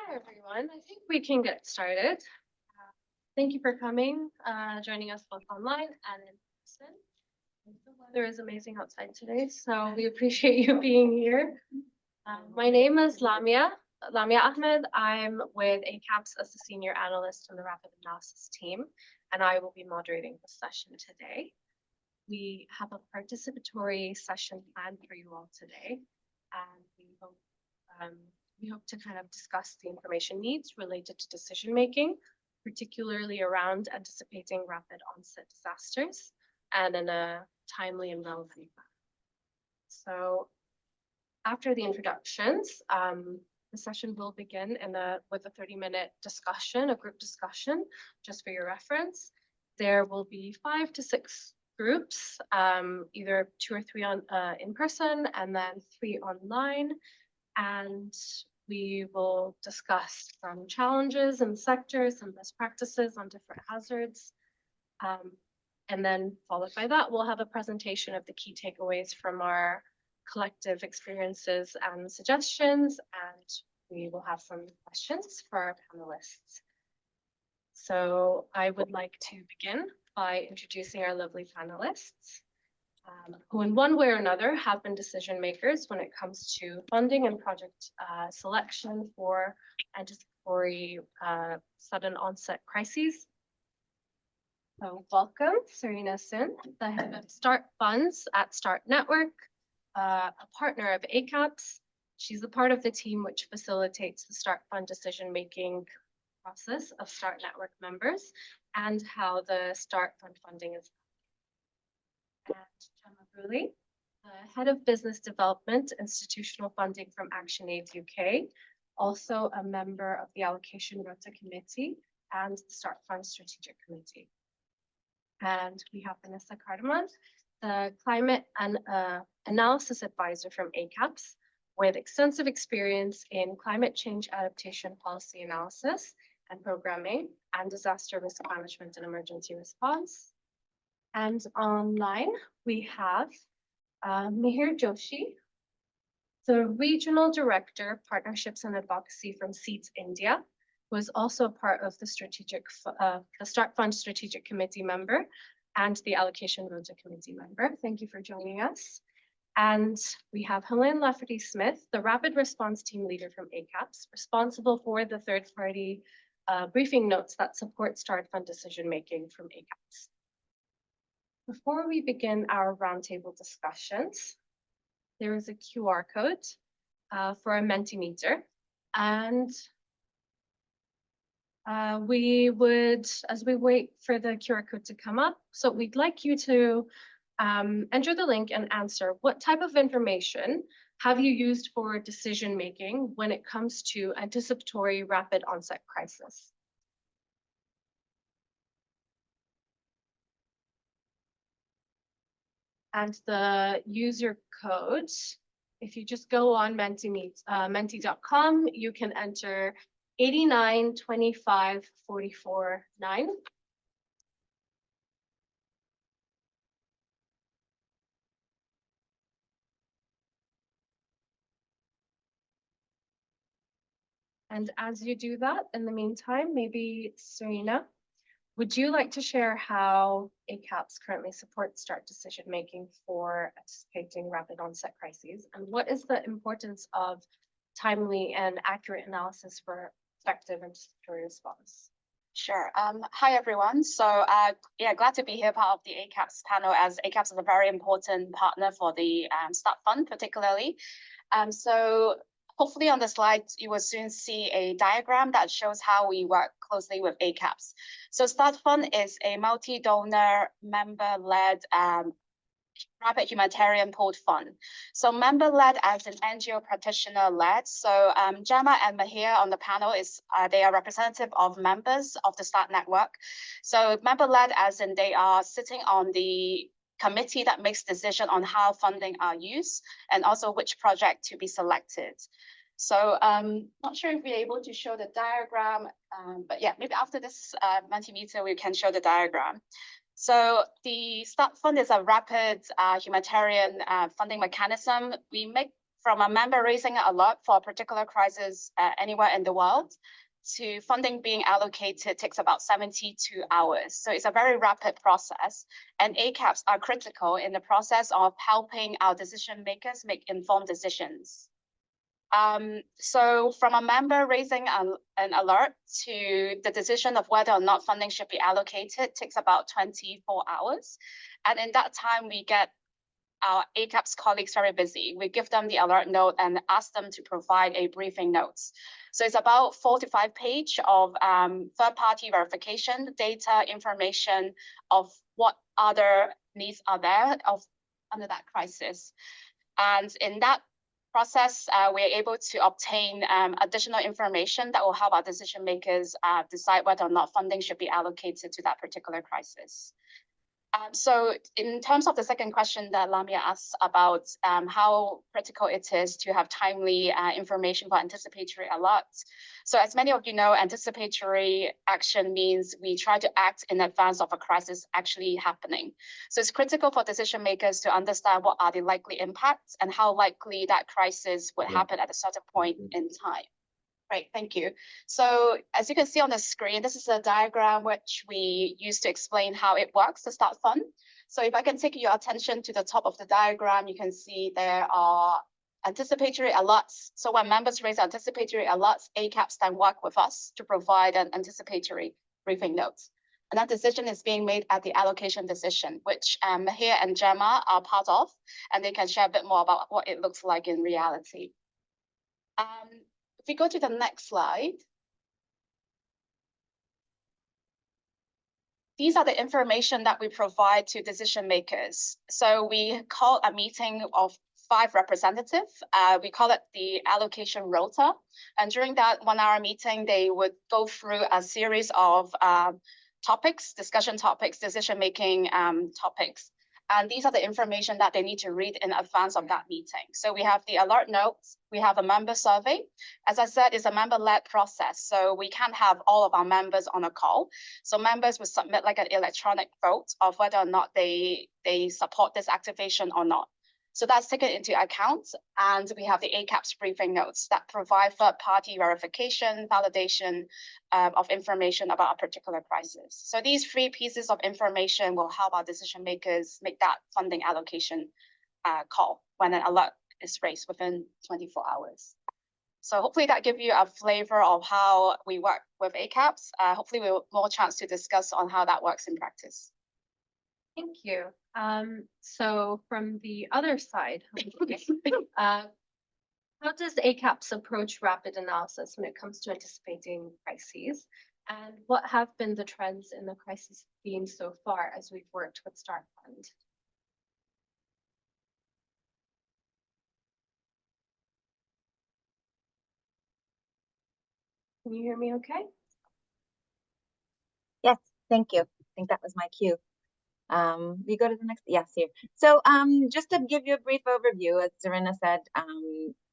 Hi, everyone. I think we can get started. Thank you for coming, joining us both online and in person. The weather is amazing outside today, so we appreciate you being here. My name is Lamia Ahmed. I'm with ACAPS as the senior analyst on the rapid analysis team, and I will be moderating the session today. We have a participatory session planned for you all today, and we hope to kind of discuss the information needs related to decision making, particularly around anticipating rapid onset disasters and in a timely and relevant manner. So after the introductions, the session will begin with a 30-minute discussion, a group discussion, just for your reference. There will be 5 to 6 groups, either 2 or 3 in person and then 3 online. And we will discuss some challenges in the sector, some best practices on different hazards. And then followed by that, we'll have a presentation of the key takeaways from our collective experiences and suggestions, and we will have some questions for our panelists. So I would like to begin by introducing our lovely panelists, who in one way or another have been decision makers when it comes to funding and project selection for anticipatory sudden onset crises. So welcome, Serena Sin, the head of START Funds at START Network, a partner of ACAPS. She's a part of the team which facilitates the START Fund decision-making process of START Network members and how the START Fund funding is. And Gemma Bruley, the head of business development, institutional funding from ActionAid UK, also a member of the Allocation Rota Committee and the START Fund Strategic Committee. And we have Vanessa Cardamon, the climate and analysis advisor from ACAPS, with extensive experience in climate change adaptation policy analysis and programming and disaster risk management and emergency response. And online, we have Mihir Joshi, the Regional Director, Partnerships and Advocacy from SEEDS India, who is also a part of the START Fund Strategic Committee member and the Allocation Rota Committee member. Thank you for joining us. And we have Helene Lafferty-Smith, the Rapid Response Team Leader from ACAPS, responsible for the third-party briefing notes that support START Fund decision-making from ACAPS. Before we begin our roundtable discussions, there is a QR code for a Mentimeter, and we would, as we wait for the QR code to come up, so we'd like you to enter the link and answer what type of information have you used for decision making when it comes to anticipatory rapid onset crisis. And the user code, if you just go on menti.com, you can enter 89254449. And as you do that, in the meantime, maybe Serena, would you like to share how ACAPS currently supports START decision-making for anticipating rapid onset crises? And what is the importance of timely and accurate analysis for effective anticipatory response? Sure. Hi, everyone. So yeah, glad to be here, part of the ACAPS panel, as ACAPS is a very important partner for the START Fund, particularly. So hopefully on the slide, you will soon see a diagram that shows how we work closely with ACAPS. So START Fund is a multi-donor, member-led rapid humanitarian pooled fund. So member-led as an NGO practitioner-led. So Gemma and Mihir on the panel they are representative of members of the START network. So member-led as in they are sitting on the committee that makes decision on how funding are used and also which project to be selected. So not sure if we're able to show the diagram, but yeah, maybe after this Mentimeter, we can show the diagram. So the START Fund is a rapid humanitarian funding mechanism. We make from a member raising an alert for a particular crisis anywhere in the world to funding being allocated takes about 72 hours. So it's a very rapid process, and ACAPS are critical in the process of helping our decision makers make informed decisions. So from a member raising an alert to the decision of whether or not funding should be allocated takes about 24 hours. And in that time, we get our ACAPS colleagues very busy. We give them the alert note and ask them to provide a briefing notes. So it's about 4 to 5 pages of third-party verification, data, information of what other needs are there under that crisis. And in that process, we're able to obtain additional information that will help our decision makers decide whether or not funding should be allocated to that particular crisis. So in terms of the second question that Lamia asked about how critical it is to have timely information for anticipatory alerts. So as many of you know, anticipatory action means we try to act in advance of a crisis actually happening. So it's critical for decision makers to understand what are the likely impacts and how likely that crisis would happen at a certain point in time. Right, thank you. So as you can see on the screen, this is a diagram which we use to explain how it works, the Start Fund. So if I can take your attention to the top of the diagram, you can see there are anticipatory alerts. So when members raise anticipatory alerts, ACAPS then work with us to provide an anticipatory briefing note. And that decision is being made at the allocation decision, which Mahir and Gemma are part of, and they can share a bit more about what it looks like in reality. If we go to the next slide, these are the information that we provide to decision makers. So we call a meeting of 5 representatives. We call it the allocation rota. And during that 1-hour meeting, they would go through a series of topics, discussion topics, decision-making topics. And these are the information that they need to read in advance of that meeting. So we have the alert notes, we have a member survey. As I said, it's a member-led process, so we can't have all of our members on a call. So members will submit like an electronic vote of whether or not they support this activation or not. So that's taken into account, and we have the ACAPS briefing notes that provide third-party verification, validation of information about a particular crisis. So these 3 pieces of information will help our decision makers make that funding allocation call when an alert is raised within 24 hours. So hopefully that gives you a flavor of how we work with ACAPS. Hopefully we'll have more chance to discuss on how that works in practice. Thank you. So from the other side, how does ACAPS approach rapid analysis when it comes to anticipating crises? And what have been the trends in the crisis theme so far as we've worked with Start Fund? Can you hear me okay? Yes, thank you. I think that was my cue. We go to the next, yes, here. So just to give you a brief overview, as Zarina said,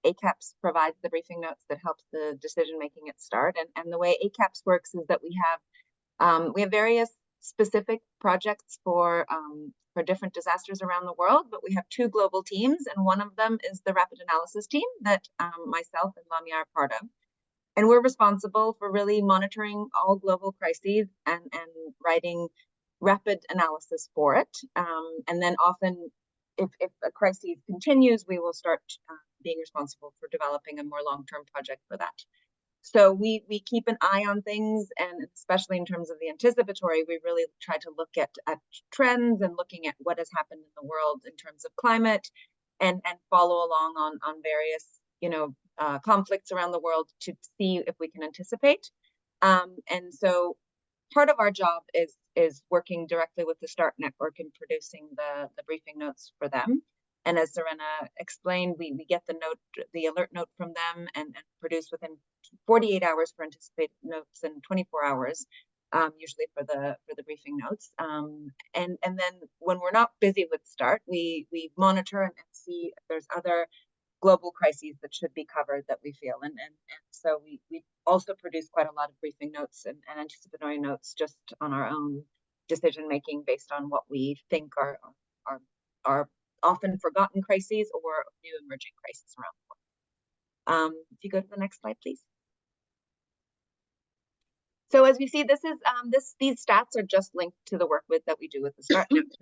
ACAPS provides the briefing notes that helps the decision making at start. And the way ACAPS works is that we have various specific projects for different disasters around the world, but we have 2 global teams, and one of them is the rapid analysis team that myself and Lamia are part of. And we're responsible for really monitoring all global crises and writing rapid analysis for it. And then often, if a crisis continues, we will start being responsible for developing a more long-term project for that. So we keep an eye on things, and especially in terms of the anticipatory, we really try to look at trends and looking at what has happened in the world in terms of climate, and follow along on various, conflicts around the world to see if we can anticipate. And so part of our job is working directly with the START network and producing the briefing notes for them. And as Zarina explained, we get the alert note from them and produce within 48 hours for anticipated notes and 24 hours, usually for the briefing notes. And then when we're not busy with START, we monitor and see if there's other global crises that should be covered that we feel. And so we also produce quite a lot of briefing notes and anticipatory notes just on our own decision making based on what we think are often forgotten crises or new emerging crises around the world. If you go to the next slide, please. So as we see, this is these stats are just linked to the work that we do with the START Network.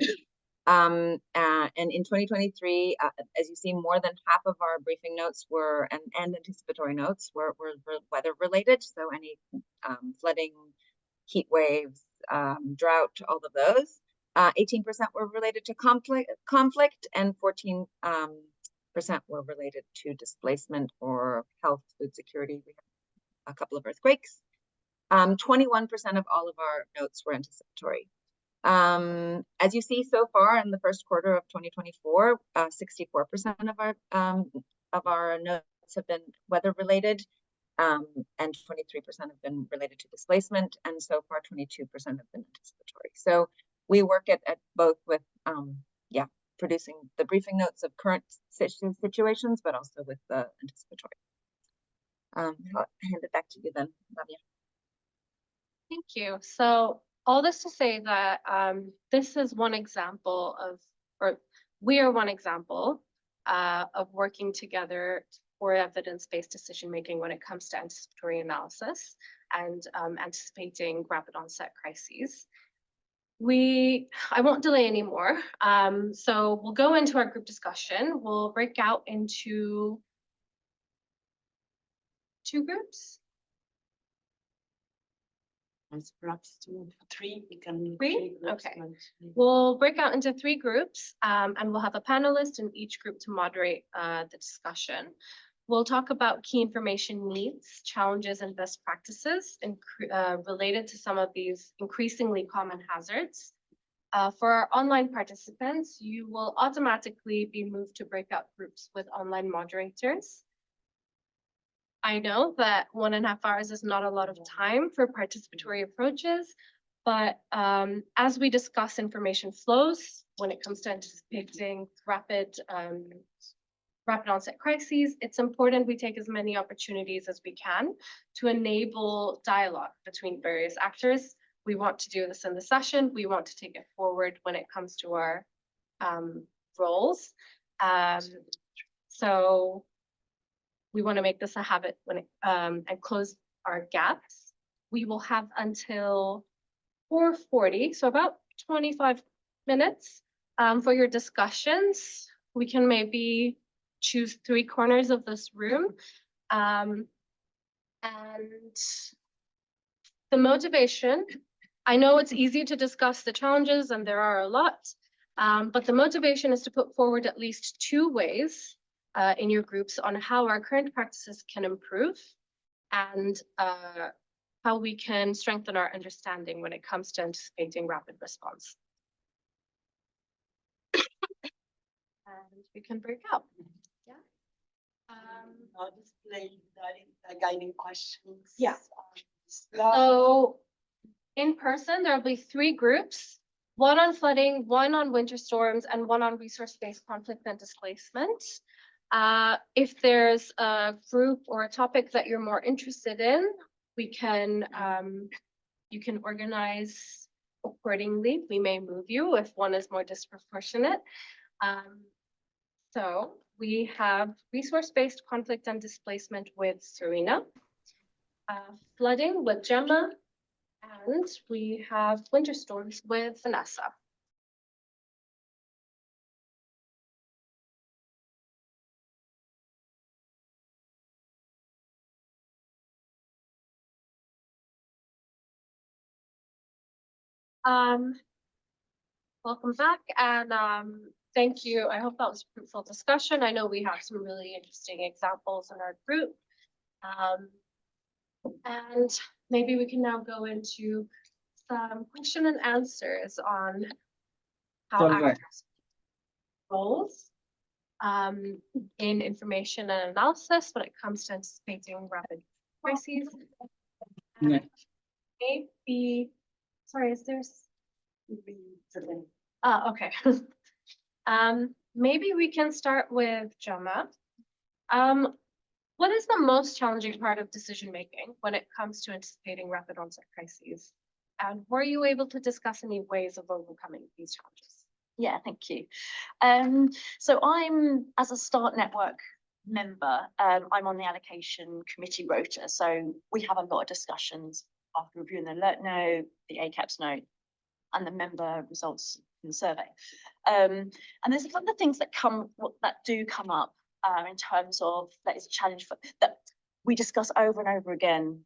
And in 2023, as you see, more than half of our briefing notes were and anticipatory notes were weather related. So any flooding, heat waves, drought, all of those. 18% were related to conflict, and 14% were related to displacement or health, food security. We had a couple of earthquakes. 21% of all of our notes were anticipatory. As you see so far in the first quarter of 2024, 64% of our notes have been weather related, and 23% have been related to displacement, and so far 22% have been anticipatory. So we work at both with producing the briefing notes of current situations, but also with the anticipatory. I'll hand it back to you then, Lavia. Thank you. So all this to say that this is one example of, or we are one example of working together for evidence-based decision-making when it comes to anticipatory analysis and anticipating rapid onset crises. I won't delay anymore. So we'll go into our group discussion. We'll break out into 2 groups. Perhaps 2 or 3. We can 3? groups, Okay. but- We'll break out into 3 groups, and we'll have a panelist in each group to moderate the discussion. We'll talk about key information needs, challenges, and best practices related to some of these increasingly common hazards. For our online participants, you will automatically be moved to breakout groups with online moderators. I know that 1.5 hours is not a lot of time for participatory approaches, but as we discuss information flows when it comes to anticipating rapid onset crises, it's important we take as many opportunities as we can to enable dialogue between various actors. We want to do this in the session. We want to take it forward when it comes to our roles. So we want to make this a habit when and close our gaps. We will have until 4:40, so about 25 minutes for your discussions. We can maybe choose 3 corners of this room. And the motivation, I know it's easy to discuss the challenges, and there are a lot, but the motivation is to put forward at least 2 ways in your groups on how our current practices can improve and how we can strengthen our understanding when it comes to anticipating rapid response. And we can break out. Yeah. I'll display the guiding questions. Yeah. So in person, there'll be 3 groups, 1 on flooding, 1 on winter storms, and 1 on resource-based conflict and displacement. If there's a group or a topic that you're more interested in, we can you can organize accordingly. We may move you if one is more disproportionate. So we have resource-based conflict and displacement with Serena, flooding with Gemma, and we have winter storms with Vanessa. Welcome back, and thank you. I hope that was a fruitful discussion. I know we have some really interesting examples in our group. And maybe we can now go into some question and answers on how actors roles in information and analysis when it comes to anticipating rapid crises. Yeah. Maybe, sorry, is there? Okay. Maybe we can start with Gemma. What is the most challenging part of decision making when it comes to anticipating rapid onset crises? And were you able to discuss any ways of overcoming these challenges? Yeah, thank you. So I'm, as a Start Network member, I'm on the allocation committee rota. So we have a lot of discussions after reviewing the alert note, the ACAPS note, and the member results in the survey. And there's a couple of things that do come up in terms of that is a challenge that we discuss over and over again,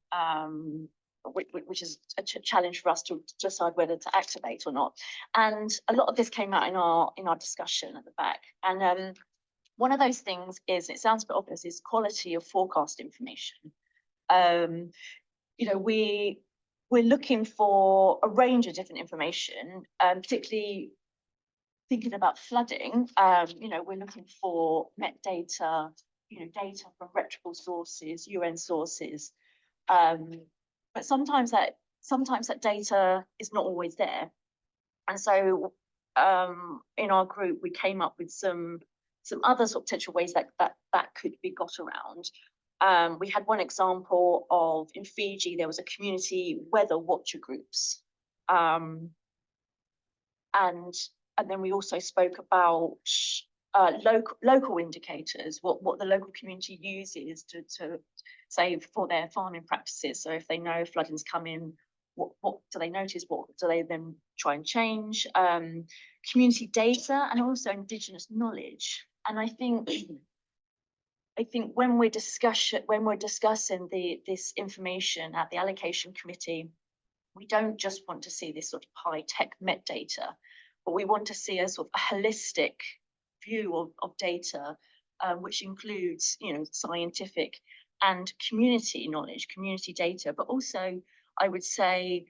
which is a challenge for us to decide whether to activate or not. And a lot of this came out in our discussion at the back. And one of those things is, it sounds a bit obvious, is quality of forecast information. You know, we're looking for a range of different information, particularly thinking about flooding. You know, we're looking for metadata, you know, data from reputable sources, UN sources. But sometimes that data is not always there. And so in our group, we came up with some other sort of potential ways that could be got around. We had one example of, in Fiji, there was a community weather watcher groups. And then we also spoke about local indicators, what the local community uses to say for their farming practices. So if they know flooding's coming, what do they notice? What do they then try and change? Community data and also indigenous knowledge. And I think when we're discussing this information at the allocation committee, we don't just want to see this sort of high-tech metadata, but we want to see a sort of a holistic view of data, which includes, you know, scientific and community knowledge, community data, but also, I would say,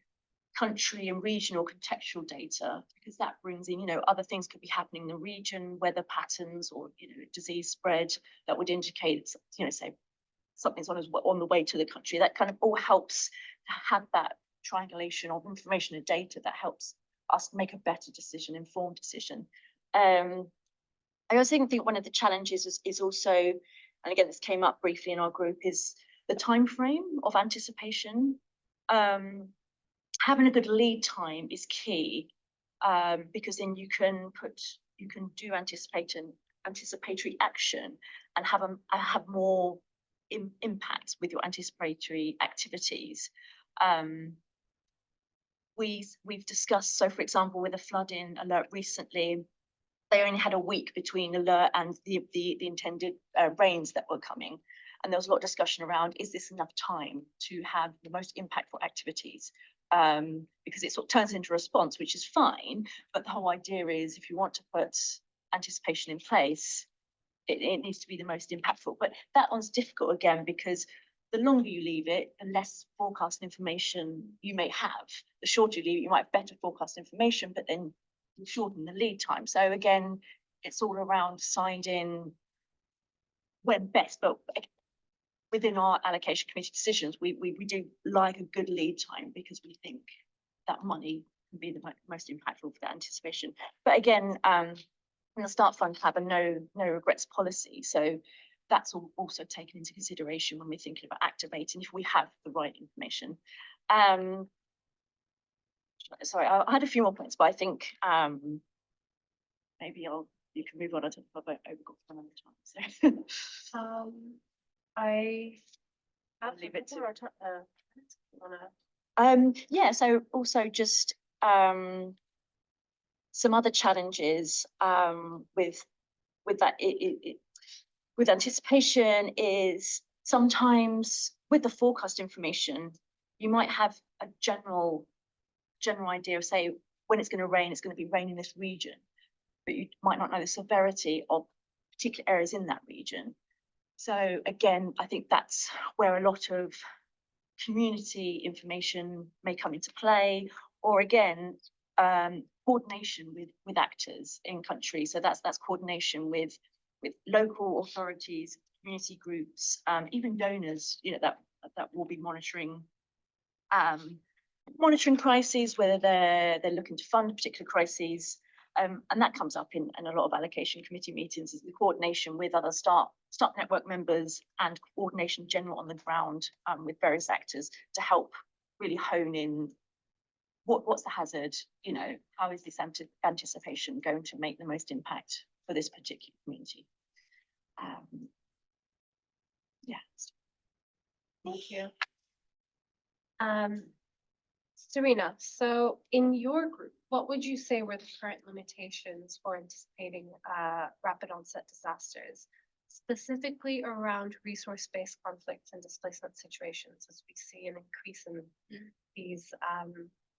country and regional contextual data, because that brings in, you know, other things could be happening in the region, weather patterns, or, you know, disease spread that would indicate, you know, say something's on the way to the country. That kind of all helps to have that triangulation of information and data that helps us make a better decision, informed decision. I also think one of the challenges is also, and again, this came up briefly in our group, is the time frame of anticipation. Having a good lead time is key, because then you can do anticipatory action and have more impact with your anticipatory activities. We've discussed, so for example, with a flooding alert recently, they only had a week between alert and the intended rains that were coming. And there was a lot of discussion around, is this enough time to have the most impactful activities? Because it sort of turns into a response, which is fine. But the whole idea is, if you want to put anticipation in place, it needs to be the most impactful. But that one's difficult again, because the longer you leave it, the less forecast information you may have. The shorter you leave it, you might have better forecast information, but then you shorten the lead time. So again, it's all around deciding when best, but within our allocation committee decisions, we do like a good lead time, because we think that money can be the most impactful for that anticipation. But again, in the Start Fund have a no regrets policy, so that's also taken into consideration when we're thinking about activating if we have the right information. Sorry, I had a few more points, but I think maybe you can move on. I don't know if I've overgot for another time. So. I I'll leave it to. wanna Yeah, so also just some other challenges with that with anticipation is sometimes with the forecast information, you might have a general idea of, say, when it's going to rain, it's going to be raining in this region, but you might not know the severity of particular areas in that region. So again, I think that's where a lot of community information may come into play, or again, coordination with actors in countries. So that's coordination with local authorities, community groups, even donors, you know, that will be monitoring crises, whether they're looking to fund particular crises. And that comes up in a lot of allocation committee meetings, is the coordination with other Start Network members and coordination general on the ground with various actors to help really hone in what's the hazard? You know, how is this anticipation going to make the most impact for this particular community? Yeah. Thank you. Serena, so in your group, what would you say were the current limitations for anticipating rapid onset disasters, specifically around resource-based conflicts and displacement situations, as we see an increase in these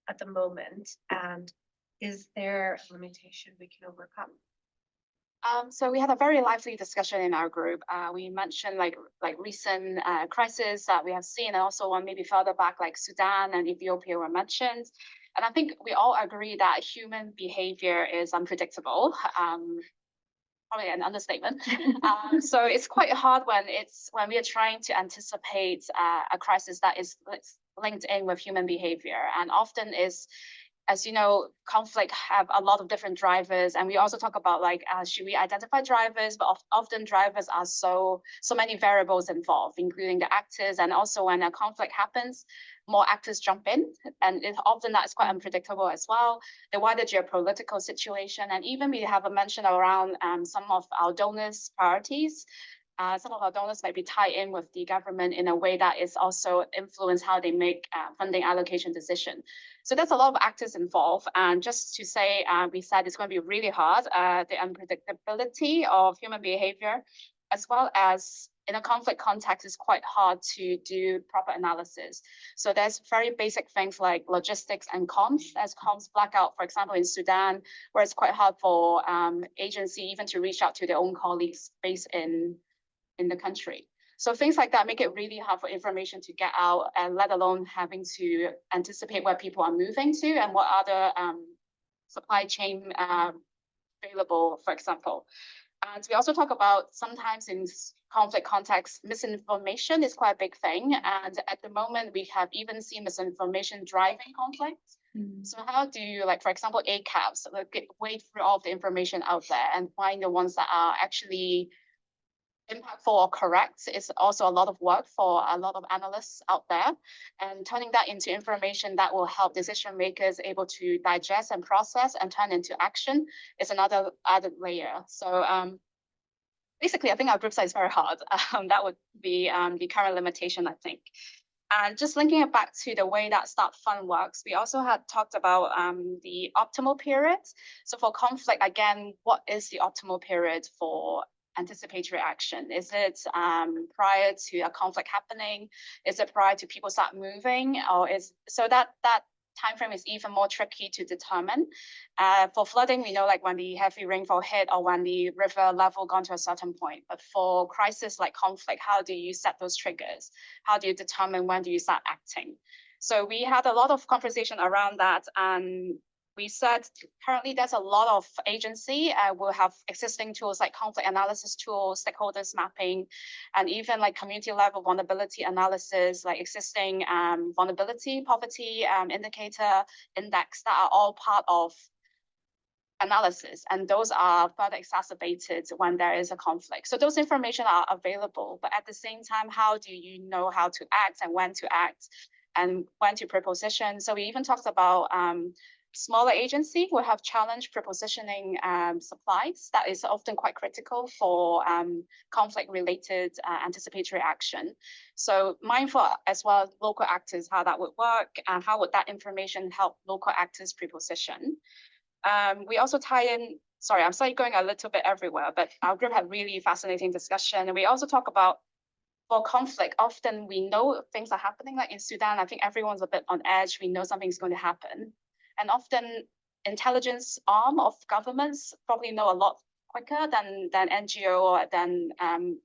at the moment? And is there a limitation we can overcome? So we had a very lively discussion in our group. We mentioned like recent crises that we have seen, and also one maybe further back, like Sudan and Ethiopia were mentioned. And I think we all agree that human behavior is unpredictable. Probably an understatement. So it's quite hard when we are trying to anticipate a crisis that is linked in with human behavior, and often is, as you know, conflict have a lot of different drivers, and we also talk about like should we identify drivers, but often drivers are so many variables involved, including the actors, and also when a conflict happens, more actors jump in, and often that is quite unpredictable as well. The wider geopolitical situation, and even we have a mention around some of our donors' priorities. Some of our donors might be tied in with the government in a way that is also influence how they make funding allocation decision. So there's a lot of actors involved. And just to say, we said it's going to be really hard, the unpredictability of human behavior, as well as in a conflict context, is quite hard to do proper analysis. So there's very basic things like logistics and comms. As comms blackout, for example, in Sudan, where it's quite hard for agency even to reach out to their own colleagues based in the country. So things like that make it really hard for information to get out, and let alone having to anticipate where people are moving to and what other supply chain available, for example. And we also talk about sometimes in conflict context, misinformation is quite a big thing. And at the moment, we have even seen misinformation driving conflicts. So how do you, like, for example, ACAPS, wade through all of the information out there and find the ones that are actually impactful or correct is also a lot of work for a lot of analysts out there, and turning that into information that will help decision makers able to digest and process and turn into action is another added layer. So basically, I think our group side is very hard. That would be the current limitation, I think. And just linking it back to the way that Start Fund works, we also had talked about the optimal period. So for conflict, again, what is the optimal period for anticipatory action? Is it prior to a conflict happening? Is it prior to people start moving? Or is so that timeframe is even more tricky to determine. For flooding, we know like when the heavy rainfall hit or when the river level gone to a certain point. But for crisis like conflict, how do you set those triggers? How do you determine when do you start acting? So we had a lot of conversation around that, and we said currently there's a lot of agency will have existing tools like conflict analysis tools, stakeholders mapping, and even like community level vulnerability analysis, like existing vulnerability, poverty indicator index that are all part of analysis, and those are further exacerbated when there is a conflict. So those information are available, but at the same time, how do you know how to act and when to act and when to preposition? So we even talked about smaller agency will have challenge prepositioning supplies. That is often quite critical for conflict-related anticipatory action. So mindful as well local actors, how that would work and how would that information help local actors preposition. We also tie in, sorry, I'm sorry going a little bit everywhere, but our group had really fascinating discussion. And we also talk about for conflict, often we know things are happening, like in Sudan, I think everyone's a bit on edge. We know something's going to happen. And often intelligence arm of governments probably know a lot quicker than NGO or than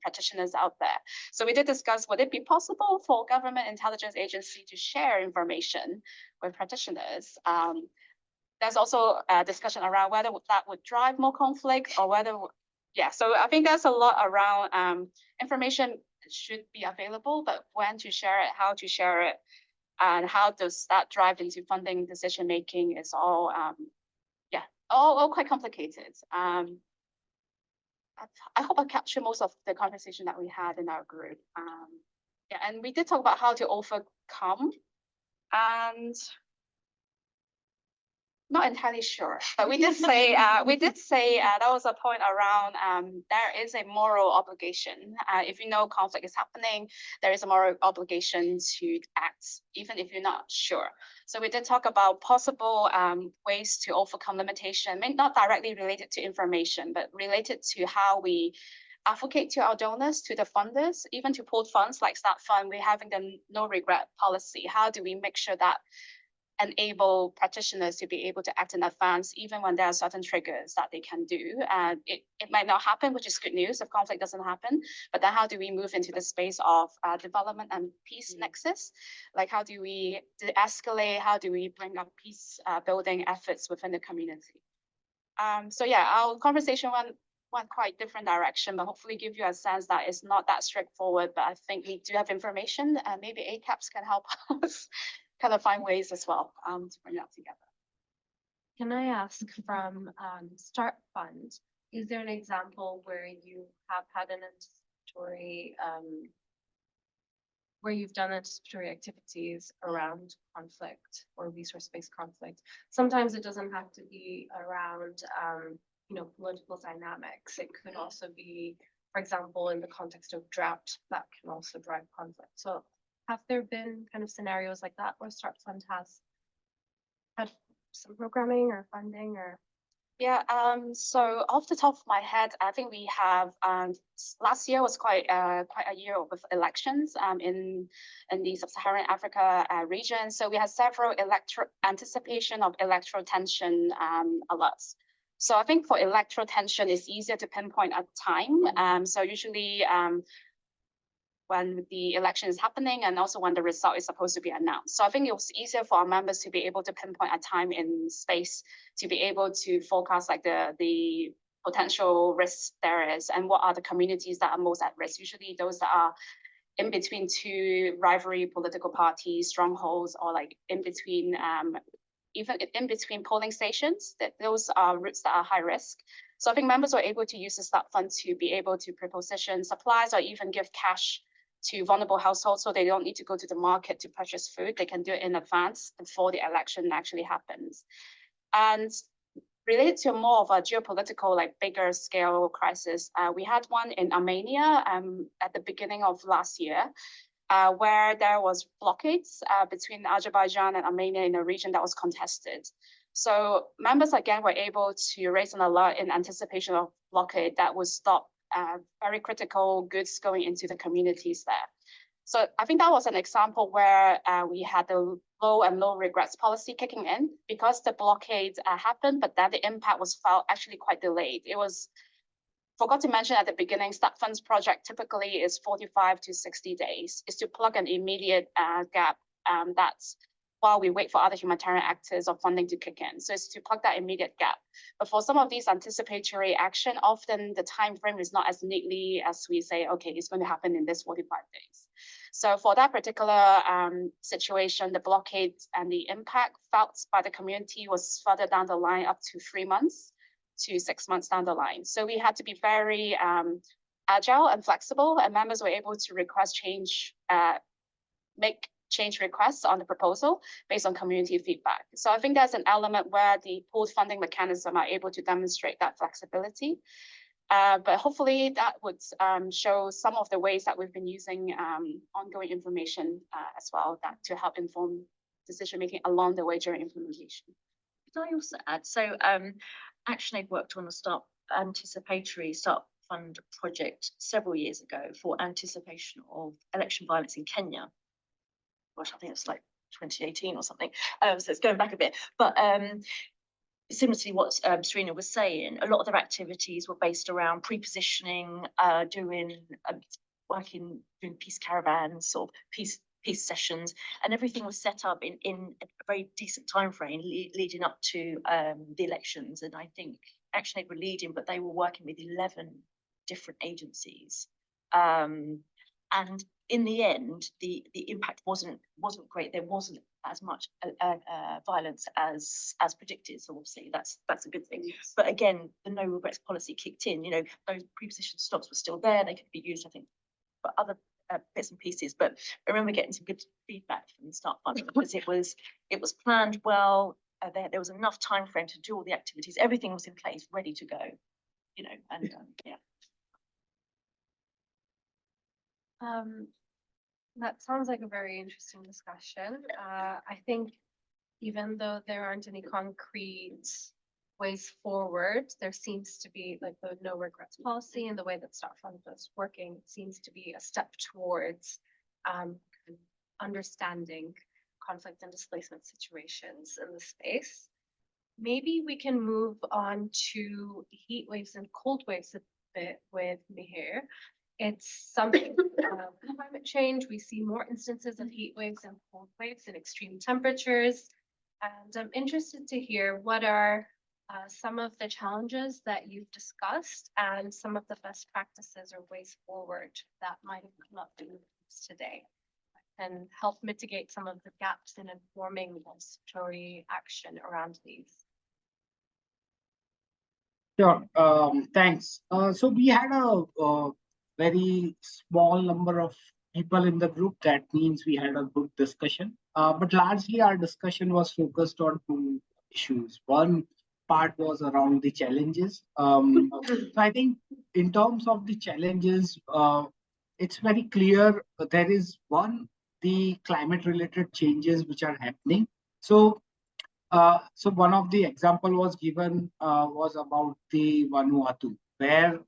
practitioners out there. So we did discuss, would it be possible for government intelligence agency to share information with practitioners? There's also a discussion around whether that would drive more conflict or whether, yeah, so I think there's a lot around information should be available, but when to share it, how to share it, and how does that drive into funding decision making is all, yeah, all quite complicated. I hope I capture most of the conversation that we had in our group. Yeah, and we did talk about how to overcome, and Not entirely sure, but we did say, that was a point around, there is a moral obligation. If you know conflict is happening, there is a moral obligation to act, even if you're not sure. So we did talk about possible ways to overcome limitation, not directly related to information, but related to how we advocate to our donors, to the funders, even to pooled funds like Start Fund. We're having the no regret policy. How do we make sure that enable practitioners to be able to act in advance, even when there are certain triggers that they can do? And it might not happen, which is good news if conflict doesn't happen. But then how do we move into the space of development and peace nexus? Like how do we de-escalate? How do we bring up peace building efforts within the community? So yeah, our conversation went quite different direction, but hopefully give you a sense that it's not that straightforward. But I think we do have information, and maybe ACAPS can help us kind of find ways as well to bring that together. Can I ask from Start Fund, is there an example where you have had an anticipatory where you've done anticipatory activities around conflict or resource-based conflict? Sometimes it doesn't have to be around political dynamics. It could also be, for example, in the context of drought, that can also drive conflict. So have there been kind of scenarios like that where Start Fund has had some programming or funding or? Yeah, so off the top of my head, I think we have last year was quite a year with elections in the sub-Saharan Africa region. So we had several anticipation of electoral tension alerts. So I think for electoral tension, it's easier to pinpoint at time. So usually when the election is happening and also when the result is supposed to be announced. So I think it was easier for our members to be able to pinpoint a time in space to be able to forecast like the potential risks there is and what are the communities that are most at risk. Usually those that are in between two rivalry political parties, strongholds, or like in between even in between polling stations, that those are routes that are high risk. So I think members were able to use the Start Fund to be able to preposition supplies or even give cash to vulnerable households, so they don't need to go to the market to purchase food. They can do it in advance before the election actually happens. And related to more of a geopolitical, like bigger scale crisis, we had one in Armenia at the beginning of last year, where there was blockades between Azerbaijan and Armenia in a region that was contested. So members again were able to raise an alert in anticipation of blockade that would stop very critical goods going into the communities there. So I think that was an example where we had the low and no regrets policy kicking in because the blockade happened, but then the impact was felt actually quite delayed. It was forgot to mention at the beginning, Start Fund's project typically is 45 to 60 days, is to plug an immediate gap that's while we wait for other humanitarian actors or funding to kick in. So it's to plug that immediate gap. But for some of these anticipatory action, often the time frame is not as neatly as we say, okay, it's going to happen in this 45 days. So for that particular situation, the blockade and the impact felt by the community was further down the line up to 3 months to 6 months down the line. So we had to be very agile and flexible, and members were able to request change, make change requests on the proposal based on community feedback. So I think there's an element where the pooled funding mechanism are able to demonstrate that flexibility. But hopefully that would show some of the ways that we've been using ongoing information as well that to help inform decision-making along the way during implementation. Could I also add, so ActionAid worked on a anticipatory Start Fund project several years ago for anticipation of election violence in Kenya. Gosh, I think it's like 2018 or something. So it's going back a bit. But similar to what Serena was saying, a lot of their activities were based around pre-positioning, doing peace caravans, sort of peace sessions, and everything was set up in a very decent time frame leading up to the elections. And I think ActionAid were leading, but they were working with 11 different agencies. And in the end, the impact wasn't great. There wasn't as much violence as predicted. So obviously that's a good thing. Yes. But again, the no regrets policy kicked in. You know, those pre-positioned stops were still there. They could be used, I think, for other bits and pieces. But I remember getting some good feedback from the Start Fund because it was planned well. there was enough time frame to do all the activities. Everything was in place, ready to go, you know, and yeah. That sounds like a very interesting discussion. I think even though there aren't any concrete ways forward, there seems to be like the no regrets policy and the way that Start Fund is working seems to be a step towards understanding conflict and displacement situations in the space. Maybe we can move on to heat waves and cold waves a bit with Mihir. It's something, climate change, we see more instances of heat waves and cold waves and extreme temperatures. And I'm interested to hear what are some of the challenges that you've discussed and some of the best practices or ways forward that might have come up in the news today and help mitigate some of the gaps in informing anticipatory action around these. Sure. Thanks. So we had a very small number of people in the group. That means we had a good discussion. But largely our discussion was focused on two issues. One part was around the challenges. So I think in terms of the challenges, it's very clear there is one, the climate related changes which are happening. So one of the example was given was about the Vanuatu, where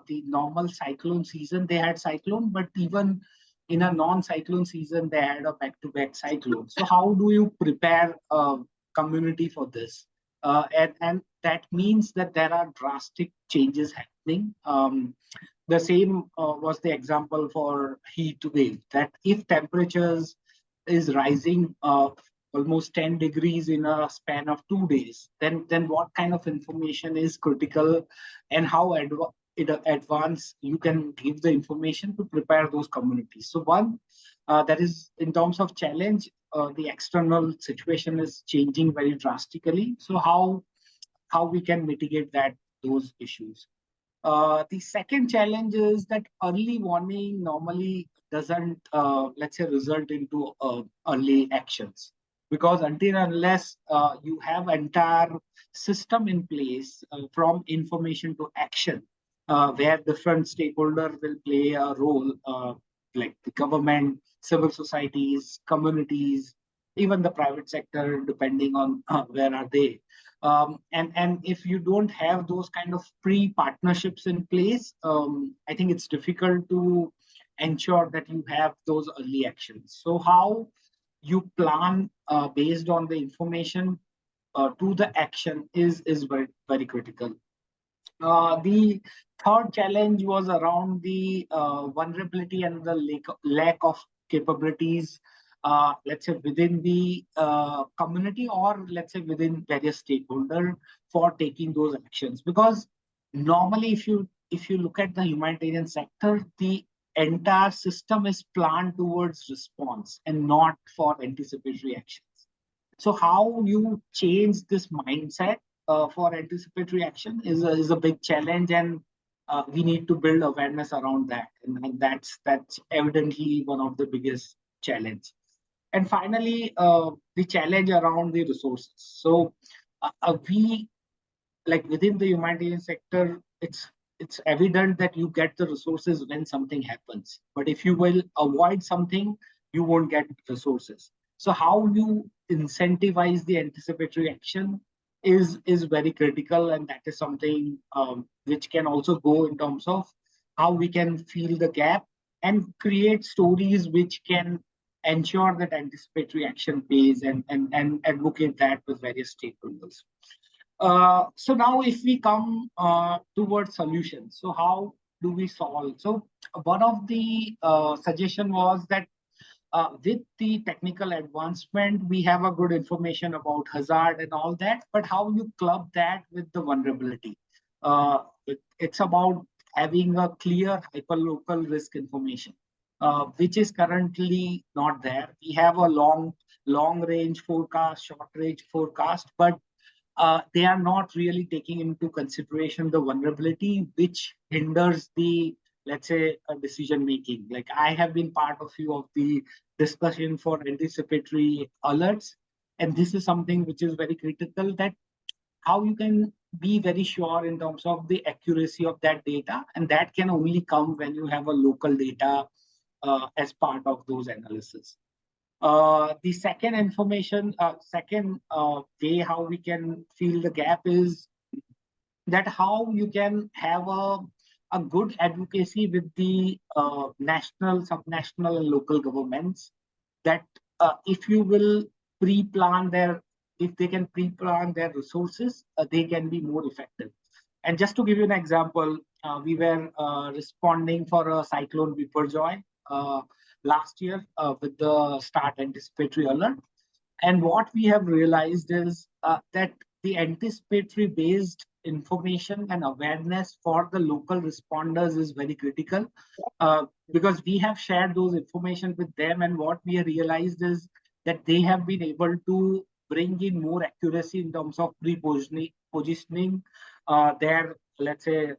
the normal cyclone season, they had cyclone, but even in a non-cyclone season, they had a back-to-back cyclone. So how do you prepare a community for this? And that means that there are drastic changes happening. The same was the example for heat wave, that if temperatures is rising almost 10 degrees in a span of 2 days, then what kind of information is critical and how advanced you can give the information to prepare those communities. So one, that is in terms of challenge, the external situation is changing very drastically. So how we can mitigate those issues. The second challenge is that early warning normally doesn't, let's say, result into early actions. Because until and unless you have entire system in place from information to action, where different stakeholders will play a role, like the government, civil societies, communities, even the private sector, depending on where are they. And if you don't have those kind of pre-partnerships in place, I think it's difficult to ensure that you have those early actions. So how you plan based on the information to the action is very, very critical. The third challenge was around the vulnerability and the lack of capabilities, let's say within the community, or let's say within various stakeholders for taking those actions. Because normally, if you look at the humanitarian sector, the entire system is planned towards response and not for anticipatory actions. So how you change this mindset for anticipatory action is a big challenge, and we need to build awareness around that, and that's evidently one of the biggest challenge. And finally, the challenge around the resources. So we, like within the humanitarian sector, it's evident that you get the resources when something happens. But if you will avoid something, you won't get resources. So how you incentivize the anticipatory action is very critical, and that is something which can also go in terms of how we can fill the gap and create stories which can ensure that anticipatory action pays, and advocate that with various stakeholders. So now if we come towards solutions, so how do we solve? So one of the suggestion was that with the technical advancement, we have a good information about hazard and all that, but how you club that with the vulnerability? It's about having a clear hyperlocal risk information, which is currently not there. We have a long range forecast, short range forecast, but they are not really taking into consideration the vulnerability, which hinders the, let's say, decision making. Like I have been part of few of the discussion for anticipatory alerts, And this is something which is very critical, that how you can be very sure in terms of the accuracy of that data. And that can only come when you have a local data as part of those analysis. The second way how we can fill the gap is that how you can have a good advocacy with the national, subnational, and local governments, that if you will pre-plan if they can pre-plan their resources, they can be more effective. And just to give you an example, we were responding for a cyclone Biparjoy last year with the start anticipatory alert. And what we have realized is that the anticipatory based information and awareness for the local responders is very critical, because we have shared those information with them. And what we have realized is that they have been able to bring in more accuracy in terms of positioning their, let's say,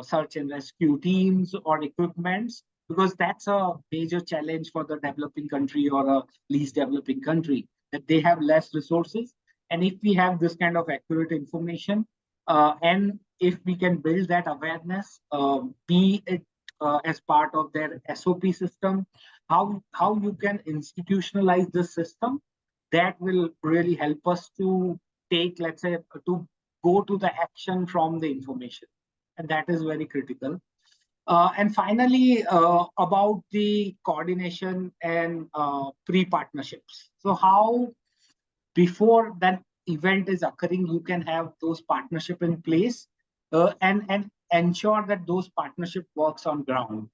search and rescue teams or equipments, because that's a major challenge for the developing country or a least developing country, that they have less resources. And if we have this kind of accurate information, and if we can build that awareness, be it as part of their SOP system, how you can institutionalize this system, that will really help us to take, let's say, to go to the action from the information. And that is very critical. And finally, about the coordination and pre-partnerships. So how, before that event is occurring, you can have those partnership in place, and ensure that those partnership works on ground.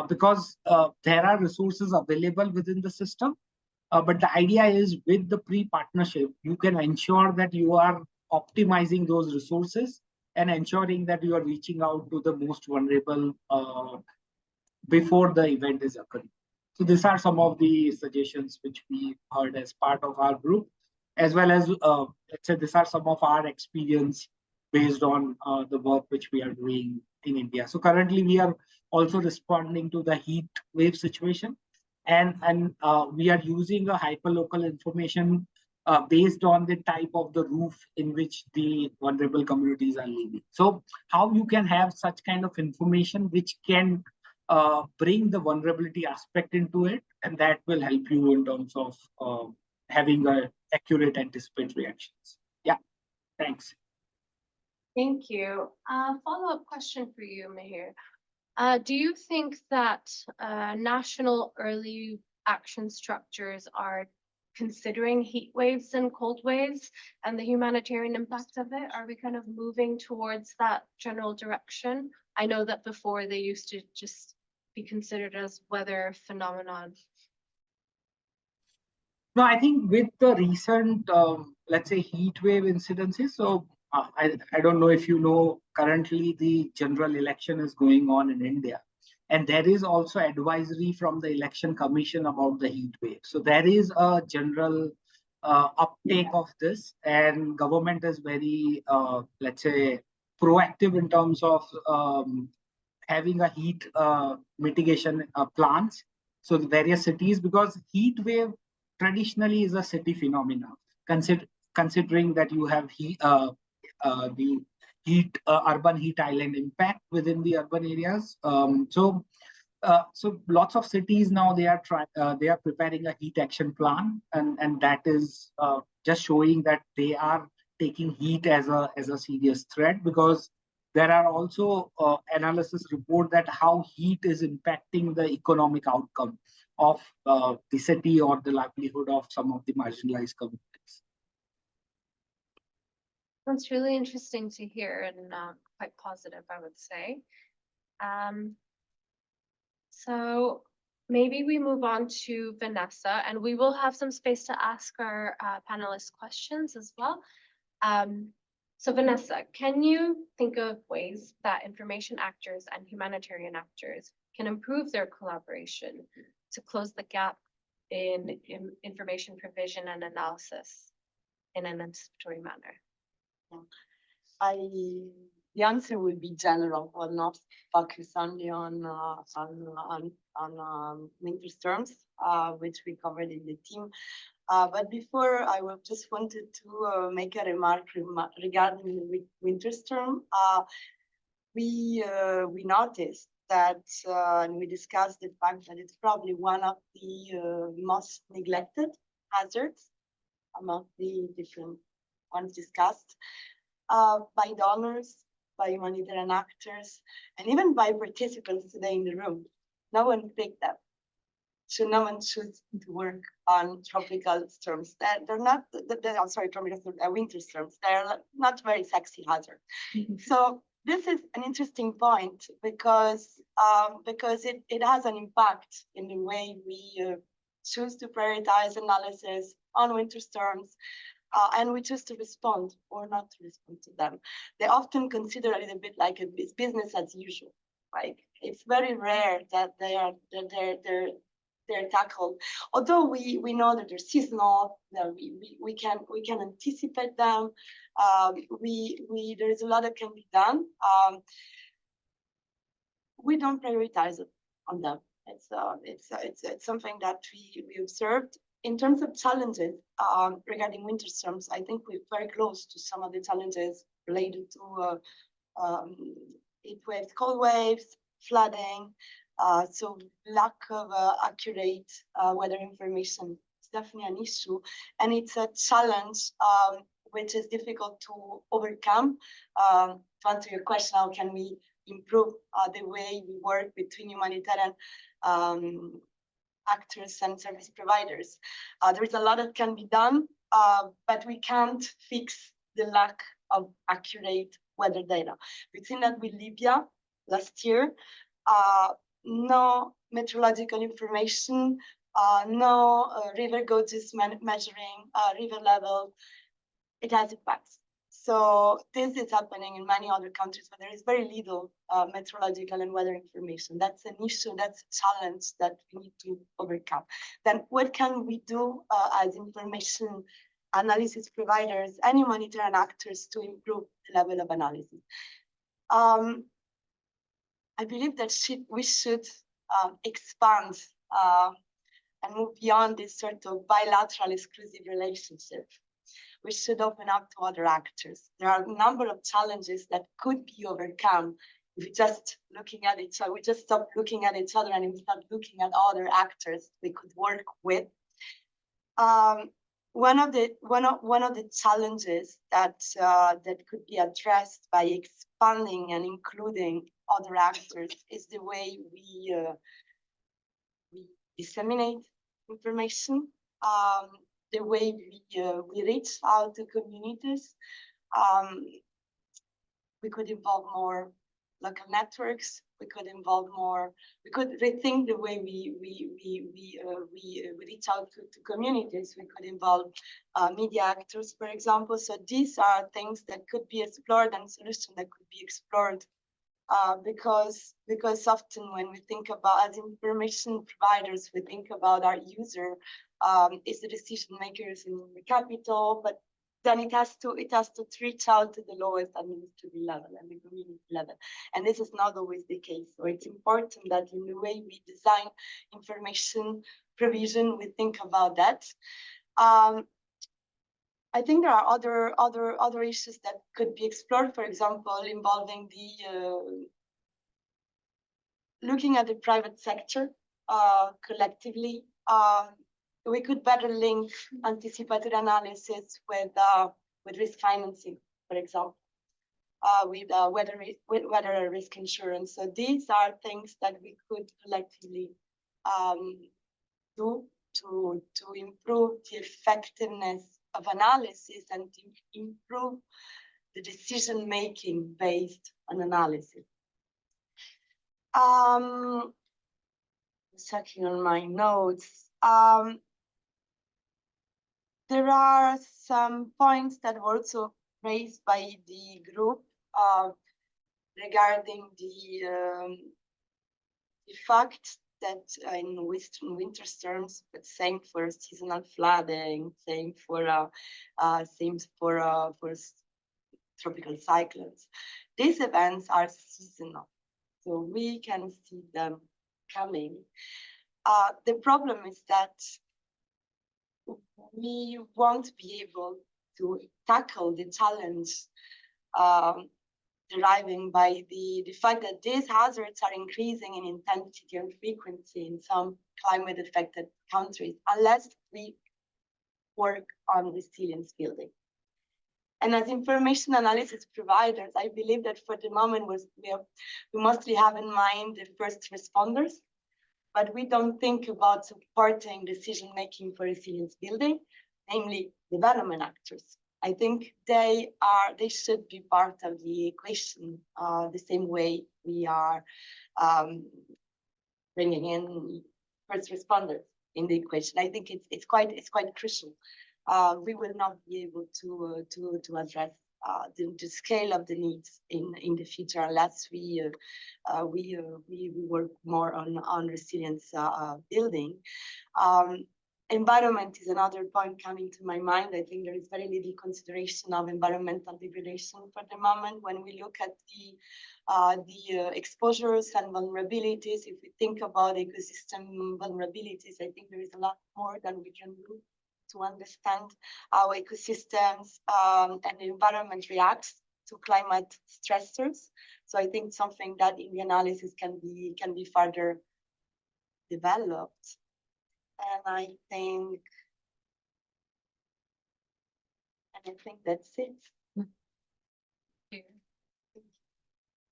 Because there are resources available within the system, but the idea is, with the pre-partnership, you can ensure that you are optimizing those resources and ensuring that you are reaching out to the most vulnerable before the event is occurring. So these are some of the suggestions which we heard as part of our group, as well as, let's say, these are some of our experience based on the work which we are doing in India. So currently we are also responding to the heat wave situation, and we are using a hyperlocal information based on the type of the roof in which the vulnerable communities are living. So how you can have such kind of information which can bring the vulnerability aspect into it, and that will help you in terms of having a accurate anticipatory actions. Yeah, thanks. Thank you. Follow-up question for you, Mihir. Do you think that national early action structures are considering heat waves and cold waves and the humanitarian impact of it? Are we kind of moving towards that general direction? I know that before they used to just be considered as weather phenomenon. No, I think with the recent, let's say, heat wave incidences, so I don't know if you know, currently the general election is going on in India. And there is also advisory from the Election Commission about the heat wave. So there is a general uptake of this, and government is very, let's say, proactive in terms of having a heat mitigation plans. So the various cities, because heat wave traditionally is a city phenomena, considering that you have the urban heat island impact within the urban areas. So lots of cities now, they are preparing a heat action plan, and that is just showing that they are taking heat as a serious threat, because there are also analysis report that how heat is impacting the economic outcome of the city or the livelihood of some of the marginalized communities. That's really interesting to hear, and quite positive, I would say. So maybe we move on to Vanessa, and we will have some space to ask our panelists questions as well. So Vanessa, can you think of ways that information actors and humanitarian actors can improve their collaboration to close the gap in information provision and analysis in an anticipatory manner? The answer would be general, or not focus only on winter storms, which we covered in the team. But before, I will just wanted to make a remark regarding the winter storm. We noticed that, and we discussed the fact that it's probably one of the most neglected hazards among the different ones discussed by donors, by humanitarian actors, and even by participants today in the room. No one picked up. So no one chooses to work on tropical storms. They're not, I'm sorry, winter storms. They're not very sexy hazard. So this is an interesting point because it has an impact in the way we choose to prioritize analysis on winter storms, and we choose to respond or not to respond to them. They often consider a little bit like it's business as usual. Right? It's very rare that they're tackled. Although we know that they're seasonal, that we can anticipate them. There is a lot that can be done. We don't prioritize it on them. It's something that we observed. In terms of challenges regarding winter storms, I think we're very close to some of the challenges related to heat waves, cold waves, flooding. So lack of accurate weather information is definitely an issue, and it's a challenge which is difficult to overcome. To answer your question, how can we improve the way we work between humanitarian actors and service providers? There is a lot that can be done, but we can't fix the lack of accurate weather data. We've seen that with Libya last year. No meteorological information, no river gauges measuring river level. It has impacts. So this is happening in many other countries where there is very little meteorological and weather information. That's an issue, that's a challenge that we need to overcome. Then what can we do as information analysis providers and humanitarian actors to improve the level of analysis? I believe that we should expand and move beyond this sort of bilateral exclusive relationship. We should open up to other actors. There are a number of challenges that could be overcome if we just looking at each other. We just stop looking at each other and we start looking at other actors we could work with. One of the challenges that could be addressed by expanding and including other actors is the way we disseminate information, the way we reach out to communities. We could involve more local networks. We could involve more. We could rethink the way we reach out to communities. We could involve media actors, for example. So these are things that could be explored and solutions that could be explored. Because often when we think about as information providers, we think about our user is the decision makers in the capital, but then it has to reach out to the lowest administrative level and the community level, and this is not always the case. So it's important that in the way we design information provision, we think about that. I think there are other issues that could be explored, for example, involving the looking at the private sector collectively. We could better link anticipatory analysis with risk financing, for example, with weather risk insurance. So these are things that we could collectively do to improve the effectiveness of analysis and to improve the decision making based on analysis. Checking on my notes. There are some points that were also raised by the group regarding the fact that in winter storms, but same for seasonal flooding, same for tropical cyclones. These events are seasonal, so we can see them coming. The problem is that we won't be able to tackle the challenge um, deriving by the fact that these hazards are increasing in intensity and frequency in some climate affected countries unless we work on resilience building. And as information analysis providers, I believe that for the moment we mostly have in mind the first responders, but we don't think about supporting decision-making for resilience building, namely development actors. I think they should be part of the equation the same way we are bringing in first responders in the equation. I think it's quite crucial. We will not be able to address the scale of the needs in the future unless we work more on resilience building. Environment is another point coming to my mind. I think there is very little consideration of environmental degradation for the moment when we look at the exposures and vulnerabilities. If we think about ecosystem vulnerabilities, I think there is a lot more than we can do to understand how ecosystems and the environment reacts to climate stressors. So I think something that in the analysis can be further developed. And I think that's it.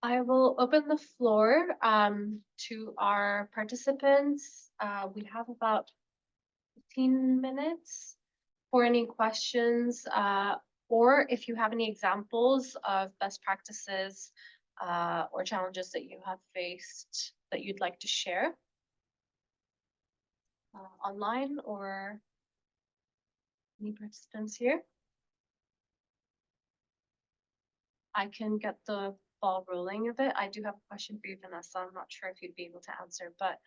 I will open the floor to our participants. We have about 15 minutes for any questions, or if you have any examples of best practices or challenges that you have faced that you'd like to share online, or any participants here. I can get the ball rolling a bit. I do have a question for you, Vanessa. I'm not sure if you'd be able to answer, but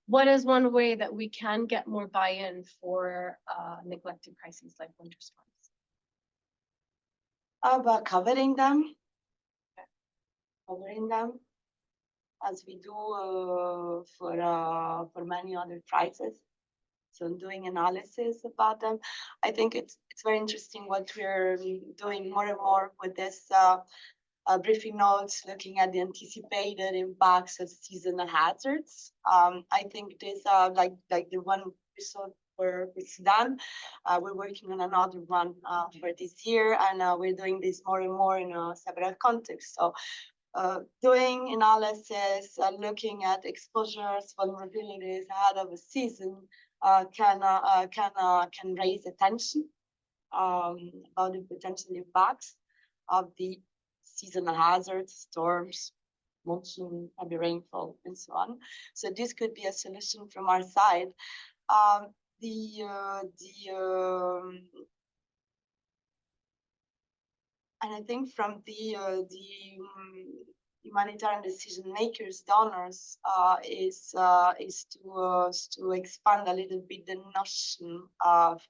what is one way that we can get more buy-in for neglected crises like winter storms? About covering them as we do for many other crises. So doing analysis about them. I think it's very interesting what we're doing more and more with this briefing notes, looking at the anticipated impacts of seasonal hazards. I think this like the one we saw for Sudan, we're working on another one for this year, and we're doing this more and more in several contexts. So doing analysis, looking at exposures, vulnerabilities ahead of a season can raise attention about the potential impacts of the seasonal hazards, storms, monsoon, heavy rainfall, and so on. So this could be a solution from our side. And I think from the humanitarian decision makers, donors, is to expand a little bit the notion of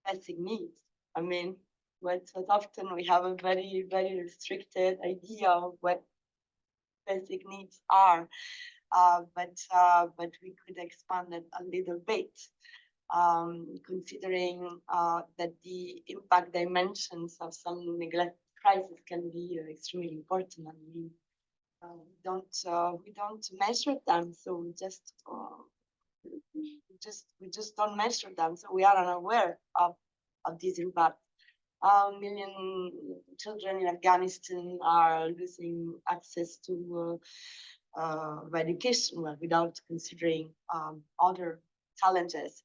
basic needs. I mean, what often we have a very, very restricted idea of what basic needs are, but we could expand it a little bit, considering that the impact dimensions of some neglect crisis can be extremely important, and we don't measure them, so we just don't measure them, so we are unaware of this impact. Million children in Afghanistan are losing access to education, without considering other challenges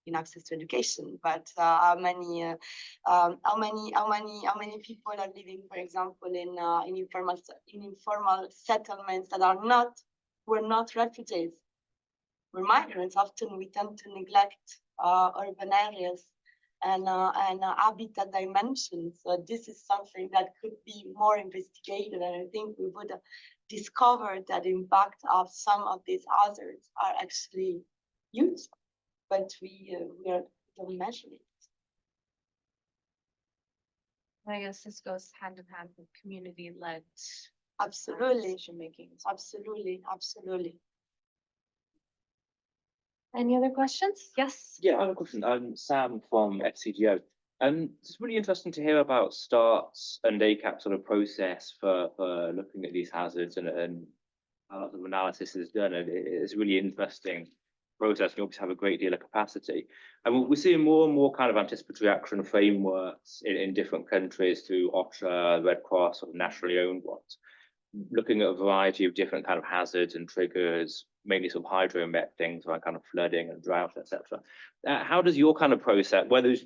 in access to education. But how many people are living, for example, in informal settlements that were not refugees, were migrants? Often we tend to neglect urban areas and habitat dimensions. So this is something that could be more investigated, and I think we would discover that the impact of some of these hazards are actually huge, but we don't measure it. I guess this goes hand in hand with community-led Absolutely, decision making. absolutely. Any other questions? Yes. Yeah, I have a question. I'm Sam from FCGO. It's really interesting to hear about START's and ACAPS sort of process for looking at these hazards and how that sort of analysis is done. And it's a really interesting process. You obviously have a great deal of capacity. And we're seeing more and more kind of anticipatory action frameworks in different countries through OSHA, Red Cross, sort of nationally owned ones, looking at a variety of different kind of hazards and triggers, mainly sort of hydromet things like kind of flooding and drought, etc. How does your kind of process, where those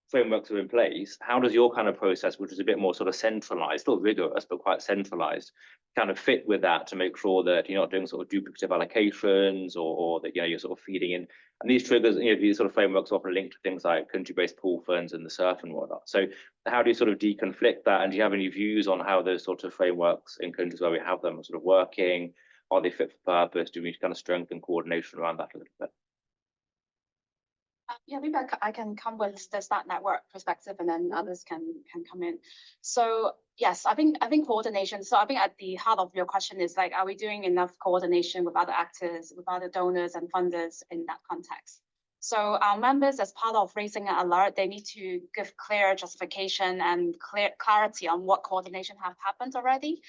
frameworks are in place, how does your kind of process, which is a bit more sort of centralized, still rigorous, but quite centralized, kind of fit with that to make sure that you're not doing sort of duplicative allocations or that, you know, you're sort of feeding in, and these triggers, you know, these sort of frameworks often linked to things like country-based pool funds and the SURF and whatnot. So how do you sort of deconflict that? And do you have any views on how those sort of frameworks in countries where we have them are sort of working? Are they fit for purpose? Do we need to kind of strengthen coordination around that a little bit? Yeah, maybe I can come with the START network perspective, and then others can come in. So yes, I think coordination. So I think at the heart of your question is like, are we doing enough coordination with other actors, with other donors and funders in that context? So our members, as part of raising an alert, they need to give clear justification and clarity on what coordination have happened already.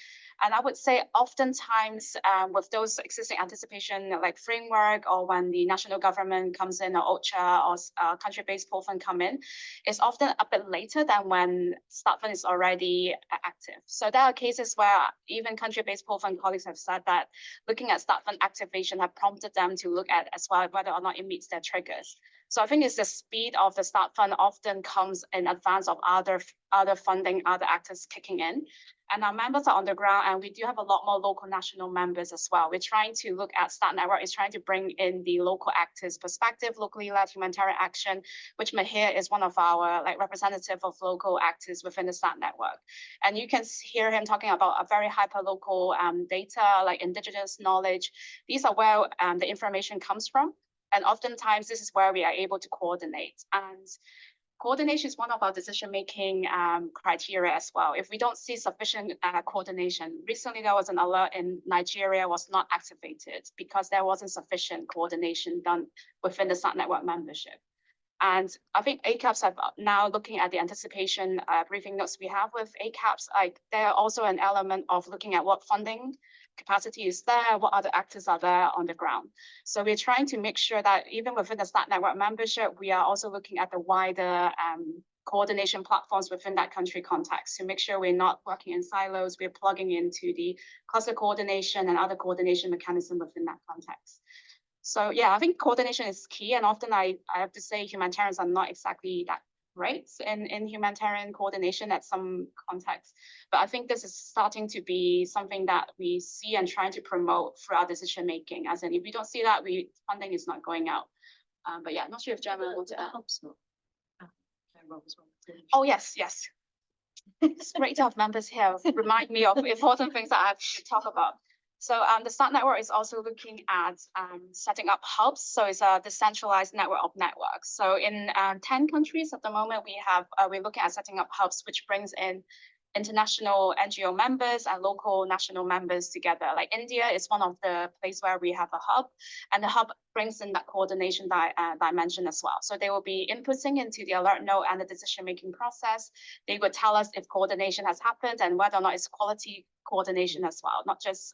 And I would say oftentimes with those existing anticipation like framework, or when the national government comes in, or OCHA or country-based pool fund come in, it's often a bit later than when START fund is already active. So there are cases where even country-based pool fund colleagues have said that looking at START fund activation have prompted them to look at as well whether or not it meets their triggers. So I think it's the speed of the START fund often comes in advance of other funding, other actors kicking in. And our members are on the ground, and we do have a lot more local national members as well. We're trying to look at START Network is trying to bring in the local actors' perspective, locally led humanitarian action, which Mahir is one of our like representative of local actors within the START Network. And you can hear him talking about a very hyper local data, like indigenous knowledge. These are where the information comes from. And oftentimes this is where we are able to coordinate. And coordination is one of our decision-making criteria as well. If we don't see sufficient coordination, recently there was an alert in Nigeria was not activated because there wasn't sufficient coordination done within the START network membership. And I think ACAPS have now looking at the anticipation briefing notes we have with ACAPS, like they're also an element of looking at what funding capacity is there, what other actors are there on the ground. So we're trying to make sure that even within the START network membership, we are also looking at the wider coordination platforms within that country context to make sure we're not working in silos, we're plugging into the cluster coordination and other coordination mechanism within that context. So yeah, I think coordination is key, and often I have to say humanitarians are not exactly that great in humanitarian coordination at some contexts. But I think this is starting to be something that we see and trying to promote through our decision making. As in, if we don't see that, funding is not going out. But yeah, not sure if Gemma wants to add. Oh yes. It's great to have members here. Remind me of important things that I have to talk about. So the START network is also looking at setting up hubs. So it's a decentralized network of networks. So in 10 countries at the moment, we're looking at setting up hubs, which brings in international NGO members and local national members together. Like India is one of the places where we have a hub, and the hub brings in that coordination dimension as well. So they will be inputting into the alert node and the decision-making process. They would tell us if coordination has happened and whether or not it's quality coordination as well, not just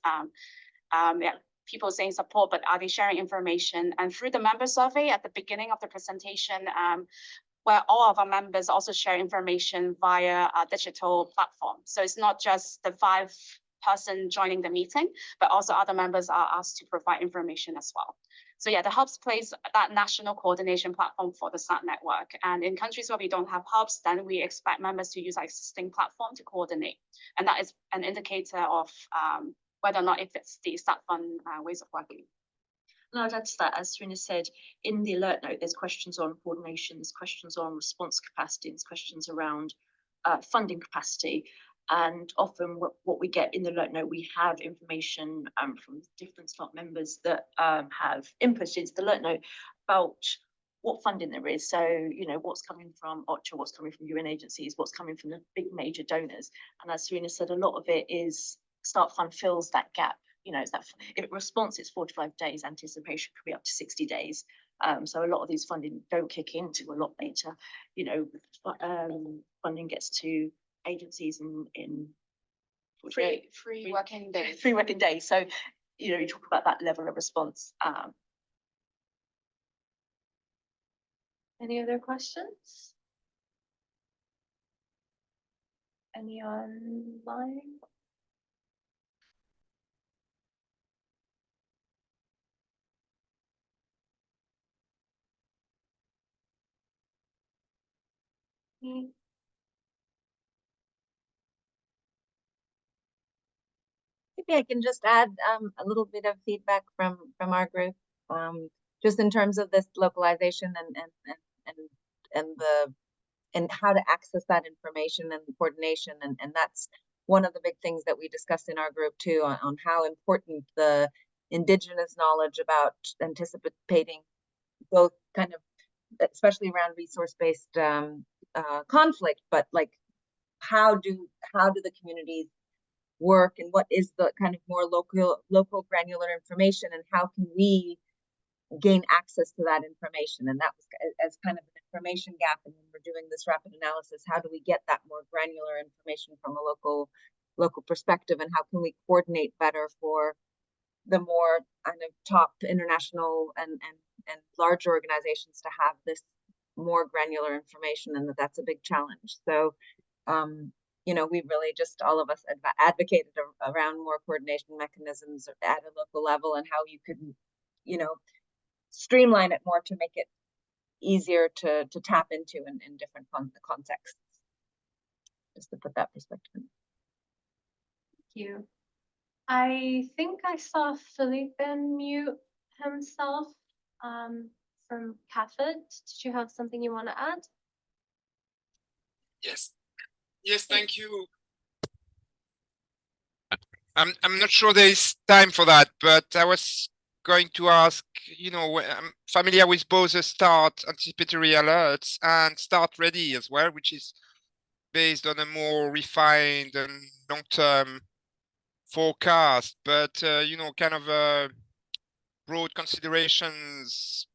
people saying support, but are they sharing information? And through the member survey at the beginning of the presentation, where all of our members also share information via a digital platform. So it's not just the 5-person joining the meeting, but also other members are asked to provide information as well. So yeah, the hubs plays that national coordination platform for the START network. And in countries where we don't have hubs, then we expect members to use our existing platform to coordinate. And that is an indicator of whether or not it fits the START fund ways of working. No, I'd add to that, as Serena said, in the alert note, there's questions on coordination, there's questions on response capacity, there's questions around funding capacity. And often what we get in the alert note, we have information from different START members that have input into the alert note about what funding there is. So, you know, what's coming from OCHA, what's coming from UN agencies, what's coming from the big major donors. And as Serena said, a lot of it is START fund fills that gap. You know, it's that if response is 45 days, anticipation could be up to 60 days. So a lot of these funding don't kick into a lot later. You know, funding gets to agencies in Free working days. 3 working days. So, you know, you talk about that level of response. Any other questions? Any online? Any- Maybe I can just add a little bit of feedback from our group, just in terms of this localization and how to access that information and coordination, and that's one of the big things that we discussed in our group too, on how important the indigenous knowledge about anticipating both kind of, especially around resource-based conflict, but like how do the communities work, and what is the kind of more local granular information, and how can we gain access to that information? And that was as kind of an information gap. And when we're doing this rapid analysis, how do we get that more granular information from a local perspective, and how can we coordinate better for the more kind of top international and larger organizations to have this more granular information? And that's a big challenge. So you know, we really just, all of us advocated around more coordination mechanisms at a local level, and how you could, you know, streamline it more to make it easier to tap into in different contexts. Just to put that perspective in. Thank you. I think I saw Felipe mute himself from CAFED. Did you have something you want to add? Yes. Yes, thank you. I'm not sure there is time for that, but I was going to ask, you know, I'm familiar with both the start anticipatory alerts and start ready as well, which is based on a more refined and long-term forecast, but you know, kind of broad considerations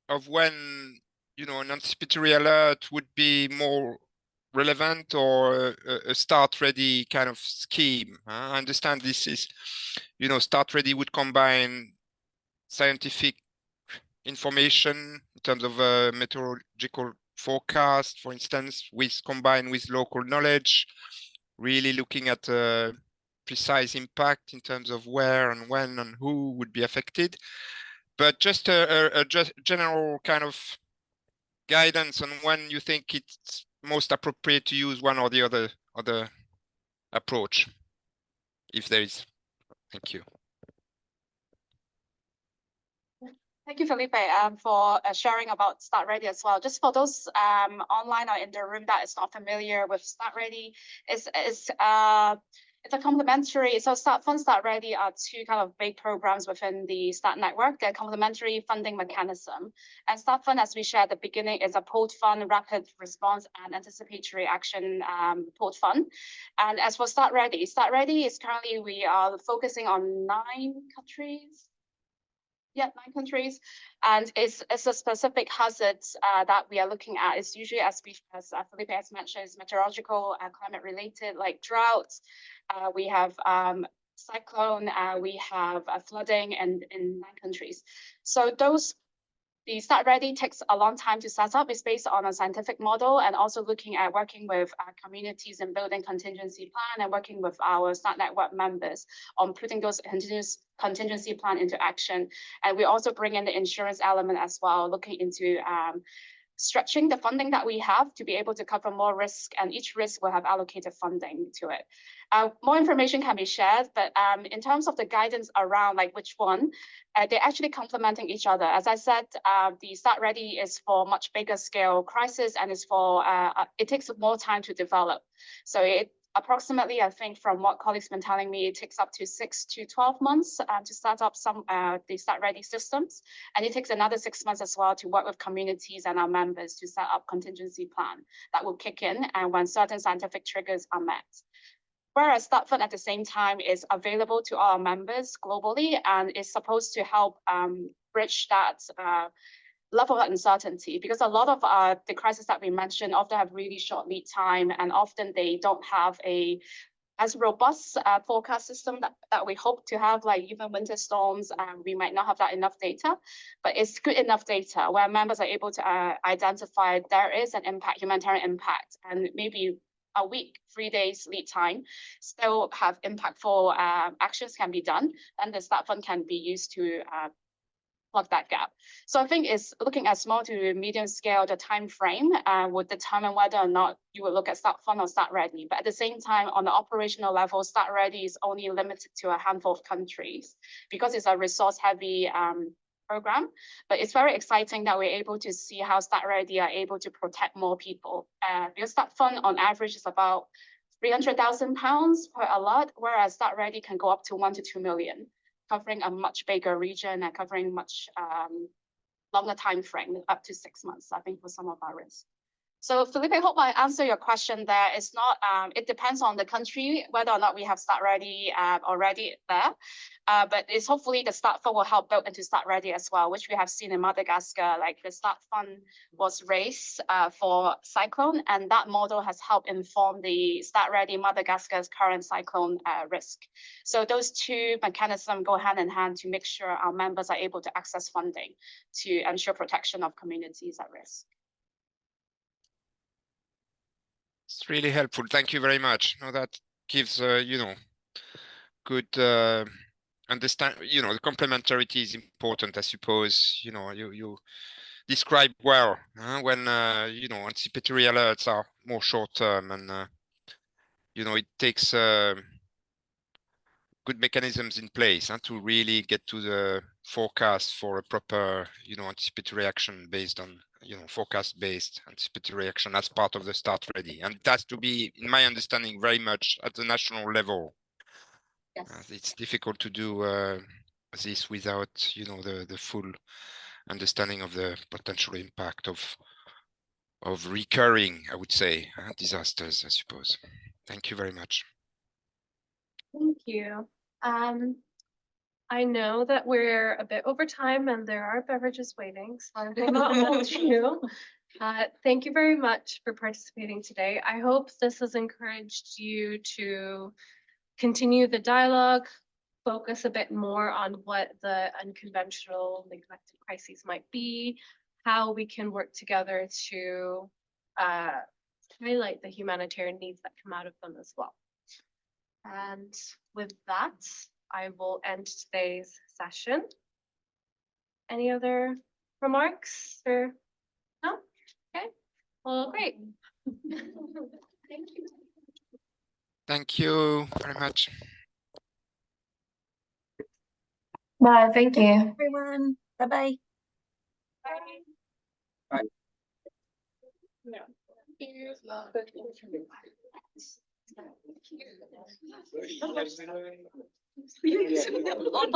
of when, you know, an anticipatory alert would be more relevant, or a start ready kind of scheme. I understand this is, you know, start ready would combine scientific information in terms of meteorological forecast, for instance, combined with local knowledge, really looking at precise impact in terms of where and when and who would be affected. But just a general kind of guidance on when you think it's most appropriate to use one or the other approach, if there is. Thank you. Thank you, Felipe, for sharing about Start Ready as well. Just for those online or in the room that is not familiar with Start Ready, it's a complementary. So Start Fund, Start Ready are two kind of big programs within the Start Network. They're complementary funding mechanism. And Start Fund, as we shared at the beginning, is a pooled fund, rapid response and anticipatory action pooled fund. And as for Start Ready is currently, we are focusing on 9 countries. Yeah, 9 countries, and it's a specific hazards that we are looking at. It's usually, as Felipe has mentioned, is meteorological, climate related, like droughts. We have cyclone. We have flooding, and in 9 countries. So the Start Ready takes a long time to set up. It's based on a scientific model, and also looking at working with communities and building contingency plan, and working with our Start Network members on putting those contingency plan into action. And we also bring in the insurance element as well, looking into stretching the funding that we have to be able to cover more risk, and each risk will have allocated funding to it. More information can be shared, but in terms of the guidance around like which one, they're actually complementing each other. As I said, the Start Ready is for much bigger scale crisis, and is for, it takes more time to develop. So it approximately, I think from what colleagues been telling me, it takes up to 6 to 12 months to start up some the Start Ready systems. And it takes another 6 months as well to work with communities and our members to set up contingency plan that will kick in and when certain scientific triggers are met. Whereas Start Fund at the same time is available to our members globally, and is supposed to help bridge that level of uncertainty, because a lot of the crises that we mentioned often have really short lead time, and often they don't have a as robust forecast system that we hope to have, like even winter storms, we might not have that enough data, but it's good enough data where members are able to identify there is an impact, humanitarian impact, and maybe a week, 3 days lead time, still have impactful actions can be done, and the start fund can be used to plug that gap. So I think it's looking at small to medium scale, the time frame would determine whether or not you would look at start fund or start ready. But at the same time, on the operational level, start ready is only limited to a handful of countries because it's a resource heavy program. But it's very exciting that we're able to see how start ready are able to protect more people. Because start fund on average is about £300,000 per alert, whereas start ready can go up to 1 to 2 million. Covering a much bigger region and covering much longer time frame, up to 6 months, I think, for some of our risks. So Felipe, I hope I answer your question there. It's not, it depends on the country, whether or not we have start ready already there. But it's hopefully the start fund will help build into start ready as well, which we have seen in Madagascar. Like the start fund was raised for cyclone, and that model has helped inform the start ready Madagascar's current cyclone risk. So those two mechanisms go hand in hand to make sure our members are able to access funding to ensure protection of communities at risk. It's really helpful. Thank you very much. No, that gives, good understand. The complementarity is important, I suppose. You describe well when anticipatory alerts are more short term, and it takes good mechanisms in place to really get to the forecast for a proper anticipatory action based on forecast based anticipatory action as part of the start ready, and it has to be, in my understanding, very much at the national level. Yes. It's difficult to do this without the full understanding of the potential impact of recurring, I would say, disasters, I suppose. Thank you very much. Thank you. I know that we're a bit over time and there are beverages waiting, so I will not hold you. Thank you very much for participating today. I hope this has encouraged you to continue the dialogue, focus a bit more on what the unconventional neglected crises might be, how we can work together to highlight the humanitarian needs that come out of them as well. And with that, I will end today's session. Any other remarks or no? Okay, well, great. Thank you. Thank you very much. Bye, thank you. Everyone, bye-bye. All